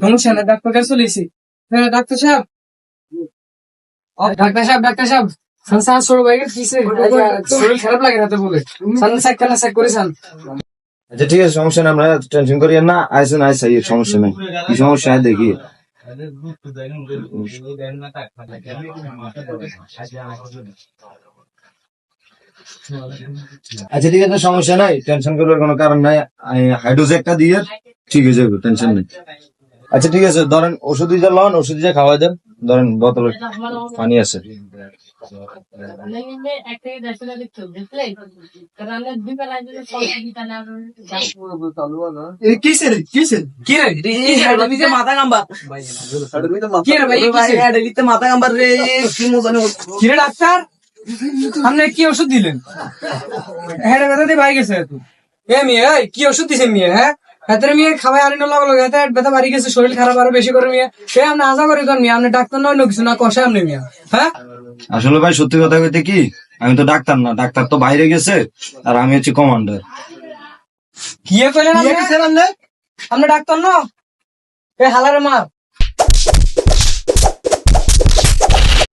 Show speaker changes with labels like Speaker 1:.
Speaker 1: সমস্যা না, ডাক্তার কাছে চলেছি। হ্যাঁ ডাক্তার সাহেব, ডাক্তার সাহেব, সান ছোট ভাইয়ের কিসে শরীর খারাপ লাগে রাতে বলে সান চেক করেছেন?
Speaker 2: আচ্ছা ঠিক আছে, সমস্যা নেই, আমরা টেনশন করি না। আইসেন আইসাই, সমস্যা নেই। কি সমস্যা হয় দেখি। আচ্ছা ঠিক আছে, সমস্যা নাই, টেনশন করার কোনো কারণ নাই। হাইড্রোজ একটা দিয়ে ঠিক হয়ে যাবে, টেনশন নেই। আচ্ছা ঠিক আছে, ধরেন ওষুধ দিয়ে লন, ওষুধ দিয়ে খাওয়াই দেন। ধরেন বোতলে পানি আছে।
Speaker 3: মাথা কাম্বার মাথা কাম্বার রে, কি মজা নেই।
Speaker 1: কিরে ডাক্তার, আপনি কি ওষুধ দিলেন? হ্যাঁ ব্যথা দিয়ে ভাই গেছে এ মেয়ে, এই কি ওষুধ দিছেন মেয়ে? হ্যাঁ হাতের মেয়ে খাওয়াই আনিনো লগে হাতে ব্যথা বাড়ি গেছে, শরীর খারাপ আরো বেশি করে মেয়ে। সে আপনি আশা করি করেন মেয়ে, আপনি ডাক্তার নয় কিছু না কষে আপনি মেয়ে। হ্যাঁ
Speaker 2: আসলে ভাই সত্যি কথা কইতে কি, আমি তো ডাক্তার না, ডাক্তার তো বাইরে গেছে, আর আমি হচ্ছে কমান্ডার।
Speaker 1: কি কইলেন আপনি? আপনি ডাক্তার ন? এ হালারে মার